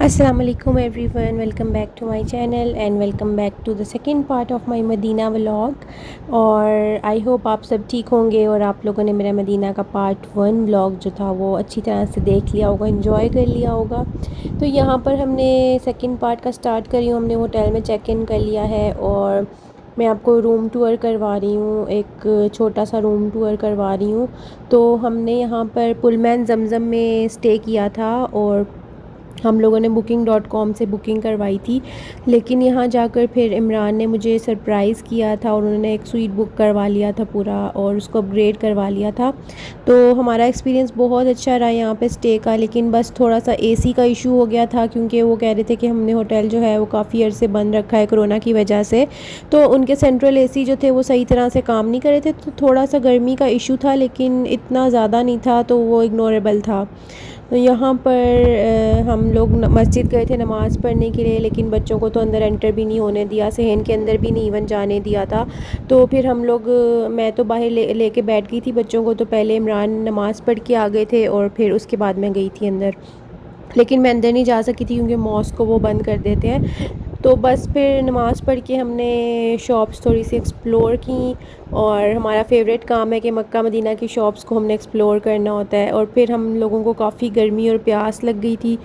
अस्सलाम वालेकुम everyone, welcome back to my channel and welcome back to the second part of my Medina vlog. और I hope आप सब ठीक होंगे और आप लोगों ने मेरा मदीना का पार्ट 1 व्लॉग जो था वो अच्छी तरह से देख लिया होगा, एंजॉय कर लिया होगा। तो यहाँ पर हमने सेकंड पार्ट का स्टार्ट करी हूँ। हमने होटल में चेक इन कर लिया है और मैं आपको रूम टूर करवा रही हूँ, एक छोटा सा रूम टूर करवा रही हूँ। तो हमने यहाँ पर पुलमैन जमज़म में स्टे किया था और हम लोगों ने booking.com से बुकिंग करवाई थी, लेकिन यहाँ जाकर फिर इमरान ने मुझे सरप्राइज़ किया था और उन्होंने एक स्वीट बुक करवा लिया था पूरा और उसको अपग्रेड करवा लिया था। तो हमारा एक्सपीरियंस बहुत अच्छा रहा यहाँ पे स्टे का, लेकिन बस थोड़ा सा एसी का इशू हो गया था क्योंकि वो कह रहे थे कि हमने होटल जो है वो काफ़ी अर्से बंद रखा है कोरोना की वजह से। तो उनके सेंट्रल एसी जो थे वो सही तरह से काम नहीं कर रहे थे, तो थोड़ा सा गर्मी का इशू था, लेकिन इतना ज़्यादा नहीं था, तो वो इग्नोरेबल था। तो यहाँ पर हम लोग मस्जिद गए थे नमाज़ पढ़ने के लिए, लेकिन बच्चों को तो अंदर एंटर भी नहीं होने दिया, सहन के अंदर भी नहीं इवन जाने दिया था। तो फिर हम लोग मैं तो बाहर लेके बैठ गई थी बच्चों को। तो पहले इमरान नमाज़ पढ़ के आ गए थे और फिर उसके बाद मैं गई थी अंदर, लेकिन मैं अंदर नहीं जा सकी थी क्योंकि मॉस्क को वो बंद कर देते हैं। तो बस फिर नमाज़ पढ़ के हमने शॉप्स थोड़ी सी एक्सप्लोर की, और हमारा फेवरेट काम है कि मक्का मदीना की शॉप्स को हमने एक्सप्लोर करना होता है। और फिर हम लोगों को काफ़ी गर्मी और प्यास लग गई थी,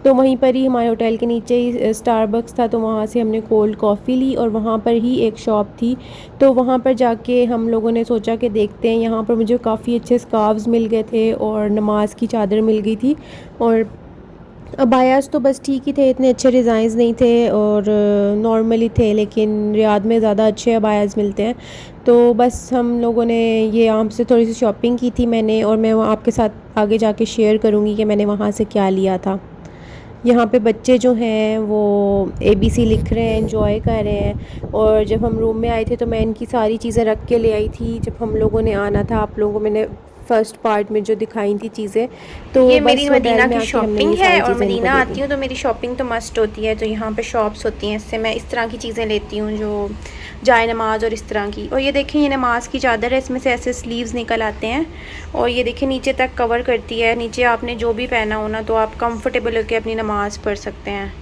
तो वहीं पर ही हमारे होटल के नीचे ही स्टारबक्स था, तो वहाँ से हमने कोल्ड कॉफ़ी ली और वहाँ पर ही एक शॉप थी। तो वहाँ पर जाके हम लोगों ने सोचा कि देखते हैं। यहाँ पर मुझे काफ़ी अच्छे स्कार्व्स मिल गए थे और नमाज की चादर मिल गई थी। और अबायास तो बस ठीक ही थे, इतने अच्छे डिज़ाइंस नहीं थे और नॉर्मली थे, लेकिन रियाद में ज़्यादा अच्छे अबायास मिलते हैं। तो बस हम लोगों ने ये आम से थोड़ी सी शॉपिंग की थी मैंने, और मैं वो आपके साथ आगे जाके शेयर करूँगी कि मैंने वहाँ से क्या लिया था। यहाँ पे बच्चे जो हैं वो ABC लिख रहे हैं, एंजॉय कर रहे हैं। और जब हम रूम में आए थे तो मैं इनकी सारी चीज़ें रख के ले आई थी। जब हम लोगों ने आना था, आप लोगों को मैंने फ़र्स्ट पार्ट में जो दिखाई थी चीज़ें, तो ये मेरी बस मदीना होटल में की आके हमने शॉपिंग ये है। सारी और चीज़ें इनको मदीना दे दी। आती हूँ तो मेरी शॉपिंग तो मस्ट होती है। तो यहाँ पे शॉप्स होती हैं, इससे मैं इस तरह की चीज़ें लेती हूँ जो जाए नमाज और इस तरह की। और ये देखें, ये नमाज की चादर है, इसमें से ऐसे स्लीव्स निकल आते हैं और ये देखें नीचे तक कवर करती है। नीचे आपने जो भी पहना हो ना, तो आप कंफर्टेबल होकर अपनी नमाज पढ़ सकते हैं।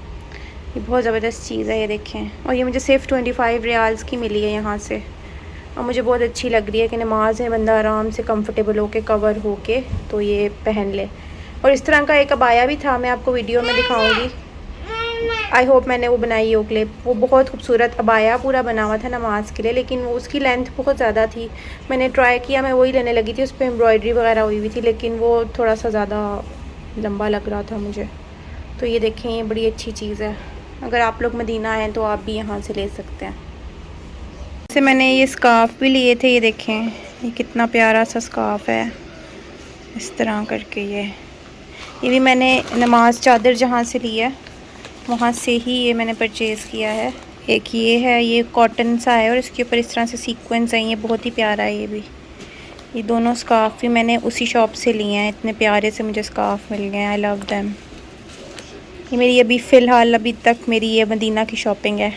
ये बहुत ज़बरदस्त चीज़ है, ये देखें। और ये मुझे सिर्फ 25 रियाल्स की मिली है यहाँ से, और मुझे बहुत अच्छी लग रही है कि नमाज में बंदा आराम से कंफर्टेबल होके कवर होके तो ये पहन ले। और इस तरह का एक अबाया भी था, मैं आपको वीडियो में दिखाऊंगी। आई होप मैंने वो बनाई हो क्लिप। वो बहुत खूबसूरत अबाया पूरा बना हुआ था नमाज के लिए, लेकिन वो उसकी लेंथ बहुत ज़्यादा थी। मैंने ट्राई किया, मैं वही लेने लगी थी, उस पर एम्ब्रॉयडरी वगैरह हुई हुई थी, लेकिन वो थोड़ा सा ज़्यादा लंबा लग रहा था मुझे। तो ये देखें, ये बड़ी अच्छी चीज़ है। अगर आप लोग मदीना आएँ तो आप भी यहाँ से ले सकते हैं। से मैंने ये स्कार्फ़ भी लिए थे, ये देखें, ये कितना प्यारा सा स्कार्फ़ है, इस तरह करके। ये भी मैंने नमाज चादर जहाँ से ली है वहाँ से ही ये मैंने परचेज़ किया है। एक ये है, ये कॉटन सा है और इसके ऊपर इस तरह से सीक्वेंस है, ये बहुत ही प्यारा है। ये भी, ये दोनों स्कार्फ़ भी मैंने उसी शॉप से लिए हैं। इतने प्यारे से मुझे स्कार्फ़ मिल गए हैं, आई लव दैम। ये मेरी अभी फ़िलहाल अभी तक मेरी ये मदीना की शॉपिंग है।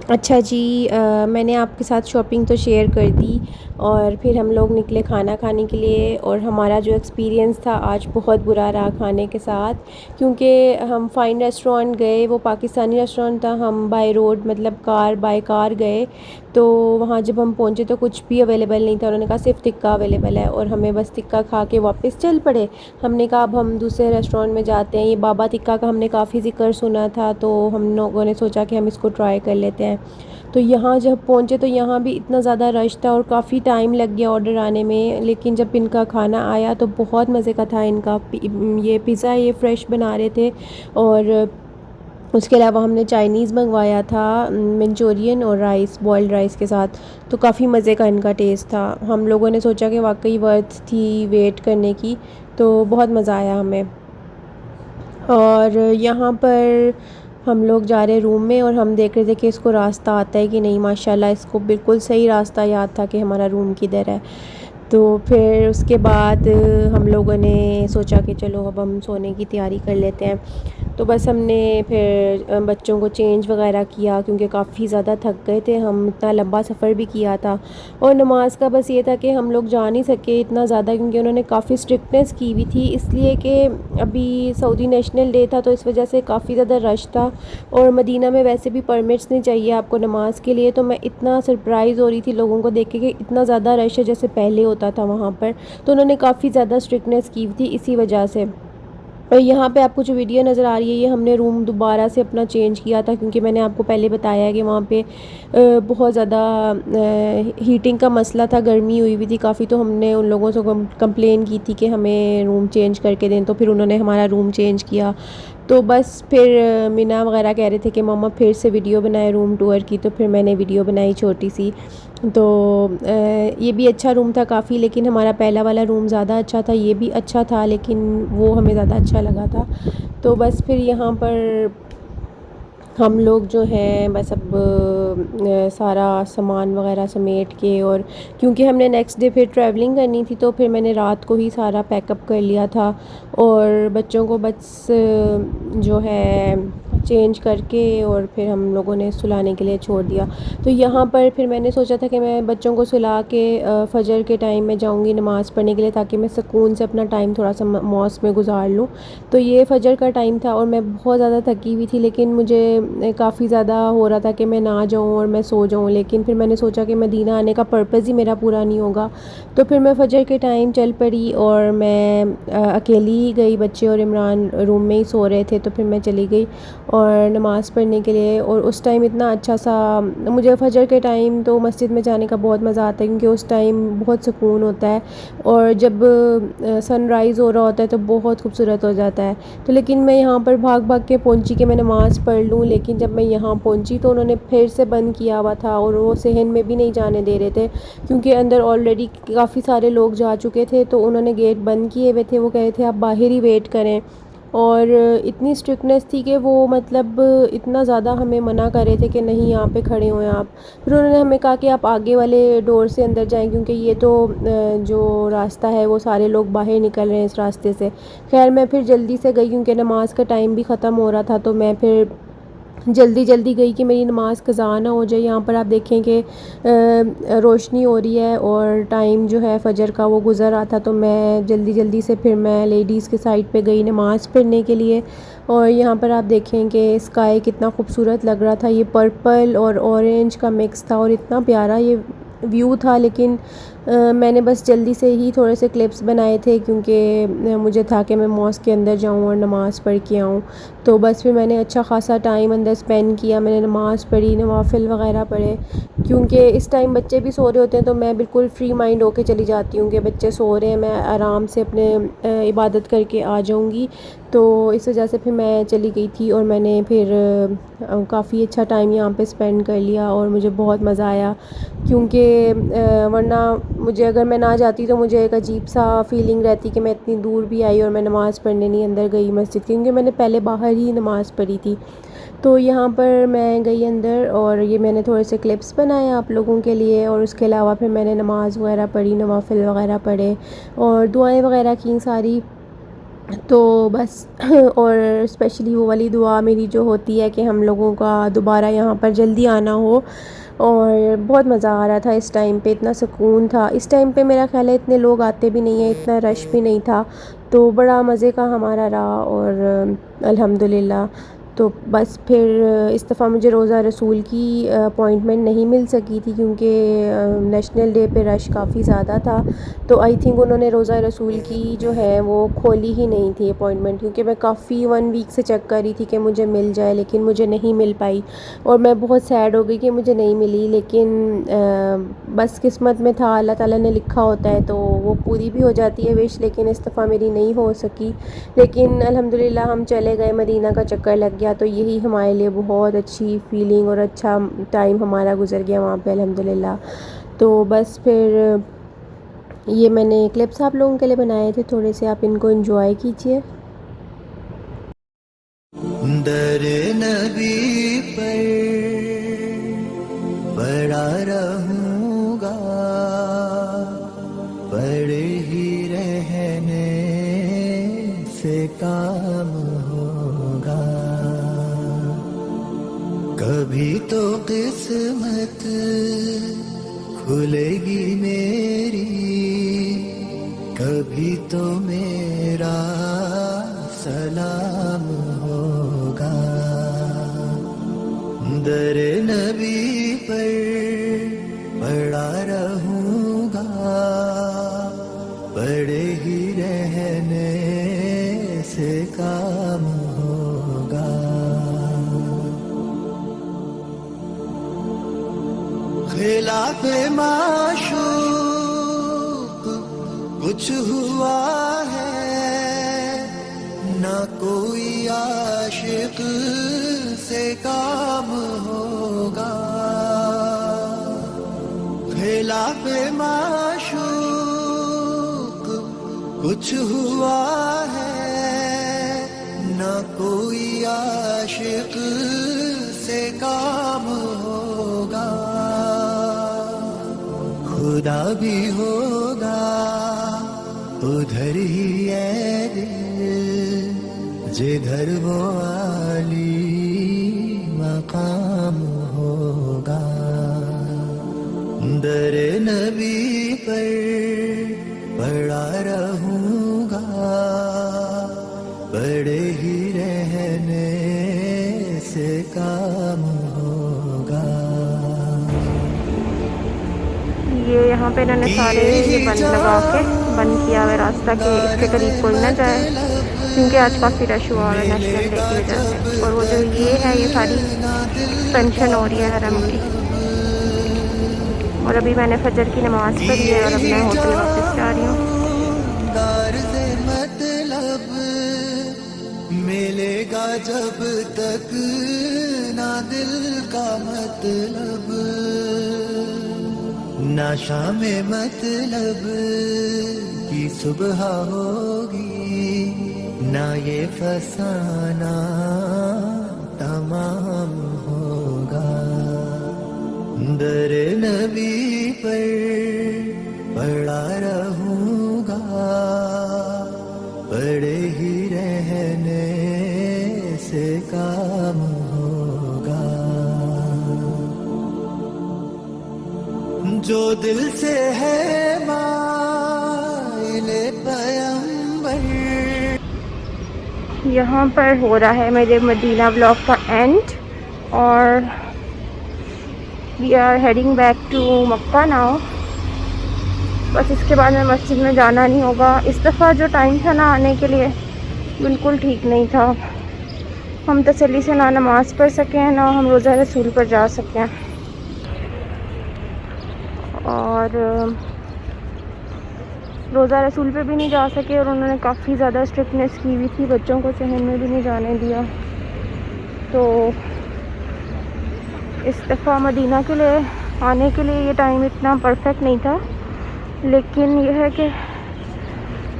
अच्छा जी, मैंने आपके साथ शॉपिंग तो शेयर कर दी और फिर हम लोग निकले खाना खाने के लिए। और हमारा जो एक्सपीरियंस था आज बहुत बुरा रहा खाने के साथ, क्योंकि हम फ़ाइन रेस्टोरेंट गए, वो पाकिस्तानी रेस्टोरेंट था। हम बाय रोड मतलब बाय कार गए, तो वहाँ जब हम पहुँचे तो कुछ भी अवेलेबल नहीं था। उन्होंने कहा सिर्फ टिक्का अवेलेबल है, और हमें बस टिक्का खा के वापस चल पड़े। हमने कहा अब हम दूसरे रेस्टोरेंट में जाते हैं। ये बाबा टिक्का का हमने काफ़ी ज़िक्र सुना था, तो हम लोगों ने सोचा कि हम इसको ट्राई कर लेते हैं। तो यहाँ जब पहुँचे तो यहाँ भी इतना ज़्यादा रश था और काफ़ी टाइम लग गया ऑर्डर आने में, लेकिन जब इनका खाना आया तो बहुत मज़े का था। इनका ये पिज़्ज़ा ये फ़्रेश बना रहे थे, और उसके अलावा हमने चाइनीज़ मंगवाया था, मंचूरियन और राइस, बॉइल्ड राइस के साथ। तो काफ़ी मज़े का इनका टेस्ट था। हम लोगों ने सोचा कि वाकई वर्थ थी वेट करने की, तो बहुत मज़ा आया हमें। और यहाँ पर हम लोग जा रहे रूम में और हम देख रहे थे कि इसको रास्ता आता है कि नहीं। माशाल्लाह इसको बिल्कुल सही रास्ता याद था कि हमारा रूम किधर है। तो फिर उसके बाद हम लोगों ने सोचा कि चलो अब हम सोने की तैयारी कर लेते हैं। तो बस हमने फिर बच्चों को चेंज वगैरह किया क्योंकि काफ़ी ज़्यादा थक गए थे, हम इतना लंबा सफ़र भी किया था। और नमाज का बस ये था कि हम लोग जा नहीं सके इतना ज़्यादा क्योंकि उन्होंने काफ़ी स्ट्रिक्टनेस की हुई थी, इसलिए कि अभी सऊदी नेशनल डे था तो इस वजह से काफ़ी ज़्यादा रश था। और मदीना में वैसे भी परमिट्स नहीं चाहिए आपको नमाज के लिए, तो मैं इतना सरप्राइज़ हो रही थी लोगों को देख के कि इतना ज़्यादा रश है जैसे पहले होता था वहाँ पर। तो उन्होंने काफ़ी ज़्यादा स्ट्रिक्टनेस की हुई थी इसी वजह से। और यहाँ पे आपको जो वीडियो नज़र आ रही है ये हमने रूम दोबारा से अपना चेंज किया था क्योंकि मैंने आपको पहले बताया है कि वहाँ पे बहुत ज़्यादा हीटिंग का मसला था, गर्मी हुई थी काफ़ी। तो हमने उन लोगों से कंप्लेन की थी कि हमें रूम चेंज करके दें, तो फिर उन्होंने हमारा रूम चेंज किया। तो बस फिर मीना वगैरह कह रहे थे कि मम्मा फिर से वीडियो बनाए रूम टूर की, तो फिर मैंने वीडियो बनाई छोटी सी। तो ये भी अच्छा रूम था काफ़ी, लेकिन हमारा पहला वाला रूम ज़्यादा अच्छा था। ये भी अच्छा था लेकिन वो हमें ज़्यादा अच्छा लगा था। तो बस फिर यहाँ पर हम लोग जो हैं बस अब सारा सामान वगैरह समेट के, और क्योंकि हमने नेक्स्ट डे फिर ट्रैवलिंग करनी थी तो फिर मैंने रात को ही सारा पैकअप कर लिया था। और बच्चों को बस जो है चेंज करके और फिर हम लोगों ने सुलाने के लिए छोड़ दिया। तो यहाँ पर फिर मैंने सोचा था कि मैं बच्चों को सुला के फ़जर के टाइम में जाऊँगी नमाज़ पढ़ने के लिए ताकि मैं सुकून से अपना टाइम थोड़ा सा मॉस्क में गुजार लूँ। तो ये फ़जर का टाइम था और मैं बहुत ज़्यादा थकी हुई थी, लेकिन मुझे काफ़ी ज़्यादा हो रहा था कि मैं ना जाऊँ और मैं सो जाऊँ। लेकिन फिर मैंने सोचा कि मदीना आने का पर्पज़ ही मेरा पूरा नहीं होगा। तो फिर मैं फ़जर के टाइम चल पड़ी और मैं अकेली ही गई, बच्चे और इमरान रूम में ही सो रहे थे। तो फिर मैं चली गई और नमाज़ पढ़ने के लिए। और उस टाइम इतना अच्छा सा, मुझे फ़जर के टाइम तो मस्जिद में जाने का बहुत मज़ा आता है क्योंकि उस टाइम बहुत सुकून होता है और जब सनराइज़ हो रहा होता है तो बहुत खूबसूरत हो जाता है। तो लेकिन मैं यहाँ पर भाग भाग के पहुँची कि मैं नमाज़ पढ़ लूँ, लेकिन जब मैं यहाँ पहुँची तो उन्होंने फिर से बंद किया हुआ था और वो सहन में भी नहीं जाने दे रहे थे क्योंकि अंदर ऑलरेडी काफ़ी सारे लोग जा चुके थे। तो उन्होंने गेट बंद किए हुए थे, वो कह रहे थे आप बाहर ही वेट करें। और इतनी स्ट्रिक्टनेस थी कि वो मतलब इतना ज़्यादा हमें मना कर रहे थे कि नहीं यहाँ पे खड़े हुए आप। फिर उन्होंने हमें कहा कि आप आगे वाले डोर से अंदर जाएं क्योंकि ये तो जो रास्ता है वो सारे लोग बाहर निकल रहे हैं इस रास्ते से। खैर मैं फिर जल्दी से गई क्योंकि नमाज़ का टाइम भी ख़त्म हो रहा था, तो मैं फिर जल्दी जल्दी गई कि मेरी नमाज़ कज़ा ना हो जाए। यहाँ पर आप देखें कि रोशनी हो रही है और टाइम जो है फ़जर का वो गुज़र रहा था। तो मैं जल्दी जल्दी से फिर मैं लेडीज़ के साइड पे गई नमाज़ पढ़ने के लिए। और यहाँ पर आप देखें कि स्काई कितना खूबसूरत लग रहा था, ये पर्पल और ऑरेंज का मिक्स था और इतना प्यारा ये व्यू था। लेकिन मैंने बस जल्दी से ही थोड़े से क्लिप्स बनाए थे क्योंकि मुझे था कि मैं मॉस्क के अंदर जाऊँ और नमाज़ पढ़ के आऊँ। तो बस फिर मैंने अच्छा ख़ासा टाइम अंदर स्पेंड किया, मैंने नमाज़ पढ़ी, नवाफ़िल वगैरह पढ़े क्योंकि इस टाइम बच्चे भी सो रहे होते हैं। तो मैं बिल्कुल फ्री माइंड होके चली जाती हूँ कि बच्चे सो रहे हैं, मैं आराम से अपने इबादत करके आ जाऊँगी। तो इस वजह से फिर मैं चली गई थी और मैंने फिर काफ़ी अच्छा टाइम यहाँ पे स्पेंड कर लिया और मुझे बहुत मज़ा आया क्योंकि वरना मुझे अगर मैं ना जाती तो मुझे एक अजीब सा फीलिंग रहती कि मैं इतनी दूर भी आई और मैं नमाज़ पढ़ने नहीं अंदर गई मस्जिद, क्योंकि मैंने पहले बाहर ही नमाज़ पढ़ी थी। तो यहाँ पर मैं गई अंदर और ये मैंने थोड़े से क्लिप्स बनाए आप लोगों के लिए और उसके अलावा फिर मैंने नमाज़ वगैरह पढ़ी, नवाफ़िल वगैरह पढ़े और दुआएं वगैरह की सारी। तो बस और स्पेशली वो वाली दुआ मेरी जो होती है कि हम लोगों का दोबारा यहाँ पर जल्दी आना हो। और बहुत मज़ा आ रहा था इस टाइम पे, इतना सुकून था इस टाइम पे। मेरा ख़्याल है इतने लोग आते भी नहीं हैं, इतना रश भी नहीं था, तो बड़ा मज़े का हमारा रहा और अल्हम्दुलिल्लाह। तो बस फिर इस दफ़ा मुझे रोज़ा रसूल की अपॉइंटमेंट नहीं मिल सकी थी क्योंकि नेशनल डे पे रश काफ़ी ज़्यादा था। तो आई थिंक उन्होंने रोज़ा रसूल की जो है वो खोली ही नहीं थी अपॉइंटमेंट, क्योंकि मैं काफ़ी 1 वीक से चेक कर रही थी कि मुझे मिल जाए, लेकिन मुझे नहीं मिल पाई और मैं बहुत सैड हो गई कि मुझे नहीं मिली। लेकिन बस किस्मत में था, अल्लाह ताला ने लिखा होता है तो वो पूरी भी हो जाती है विश, लेकिन इस दफ़ा मेरी नहीं हो सकी। लेकिन अल्हम्दुलिल्लाह हम चले गए, मदीना का चक्कर लग गया, तो यही हमारे लिए बहुत अच्छी फ़ीलिंग और अच्छा टाइम हमारा गुजर गया वहाँ पे अल्हम्दुलिल्लाह। तो बस फिर ये मैंने क्लिप्स आप लोगों के लिए बनाए थे थोड़े से, आप इनको एंजॉय कीजिए। दर नबी पर पड़ा रहूँगा, बड़े ही रहने से काम होगा। कभी तो किस्मत खुलेगी मेरी, कभी तो मेरा सलाम होगा। दर नबी पर पड़ा रहूंगा, पड़े ही रहने से काम होगा। खिलाफे माशूक कुछ हुआ है, ना कोई आशिक से काम होगा। खिलाफे माशूक कुछ हुआ है, ना कोई आशिक से काम होगा। खुदा भी होगा उधर ही है दिल, जिधर वो आली मकाम होगा। दर नबी पर पड़ा रहूंगा, बड़े ही रहने से काम होगा। ये यहाँ पे इन्होंने सारे ये बंद लगा के बंद किया हुआ रास्ता कि इसके करीब कोई ना जाए, क्योंकि आज काफ़ी रश हुआ है नेशनल डे की वजह से। और वो जो ये है ये सारी एक्सपेंशन हो रही है हरम की। और अभी मैंने फजर की नमाज़ पढ़ी है और अब मैं होटल वापस जा रही हूँ। मतलब मिलेगा जब तक ना दिल का मतलब, ना शाम मतलब की सुबह होगी, ना ये फसाना तमाम होगा। दर नबी पर पड़ा रहूंगा, बड़े ही रहने से काम होगा। जो दिल से है माइले पैगंबर। यहाँ पर हो रहा है मेरे मदीना व्लॉग का एंड, और we are heading back to Mecca now. बस इसके बाद में मस्जिद में जाना नहीं होगा। इस दफ़ा जो टाइम था ना आने के लिए बिल्कुल ठीक नहीं था। हम तसल्ली से ना नमाज़ पढ़ सकें, ना हम रोज़ा रसूल पर जा सकें। और रोज़ा रसूल पे भी नहीं जा सके, और उन्होंने काफ़ी ज़्यादा स्ट्रिक्टनेस की हुई थी, बच्चों को सहन में भी नहीं जाने दिया। तो इस दफ़ा मदीना के लिए आने के लिए ये टाइम इतना परफेक्ट नहीं था, लेकिन यह है कि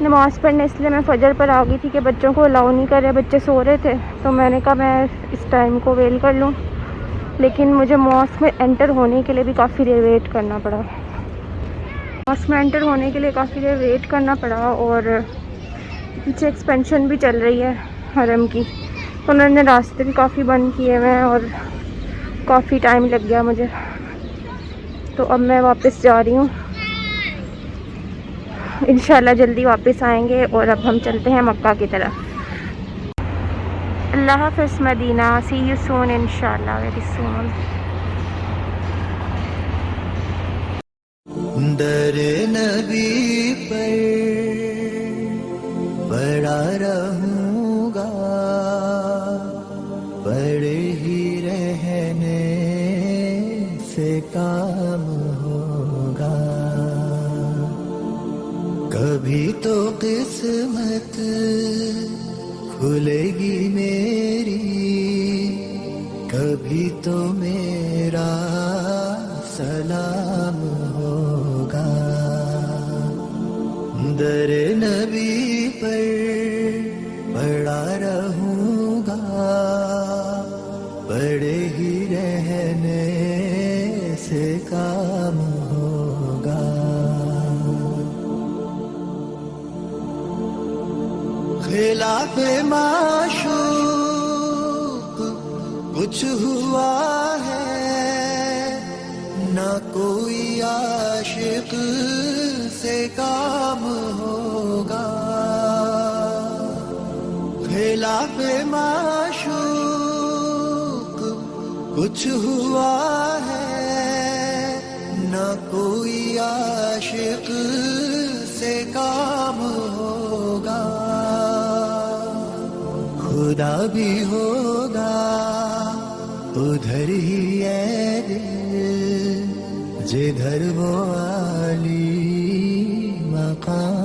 नमाज़ पढ़ने इसलिए मैं फजर पर आ गई थी कि बच्चों को अलाउ नहीं कर रहे, बच्चे सो रहे थे। तो मैंने कहा मैं इस टाइम को वेल कर लूँ, लेकिन मुझे मॉस्क में एंटर होने के लिए भी काफ़ी देर वेट करना पड़ा। मॉस्क में एंटर होने के लिए काफ़ी देर वेट करना पड़ा, और पीछे एक्सपेंशन भी चल रही है हरम की, तो उन्होंने रास्ते भी काफ़ी बंद किए हुए हैं और काफ़ी टाइम लग गया मुझे। तो अब मैं वापस जा रही हूँ, इंशाल्लाह जल्दी वापस आएंगे। और अब हम चलते हैं मक्का की तरफ। अल्लाह हाफ़िज़ मदीना, सी यू सून इंशाल्लाह, वेरी सून। दर नबी पर पड़ा रहूंगा, बड़े ही रहने से काम होगा। कभी तो किस्मत खुलेगी मेरी, कभी तो मेरा सलाम होगा। दर नबी पर पड़ा रहूंगा, बड़े ही रहने से काम होगा। खिलाफ माशूक कुछ हुआ है, ना कोई आशिक से काम होगा। खिलाफ माशूक कुछ हुआ है, ना कोई आशिक से काम होगा। खुदा भी होगा उधर ही है दिल, जिधर वो आली मकाम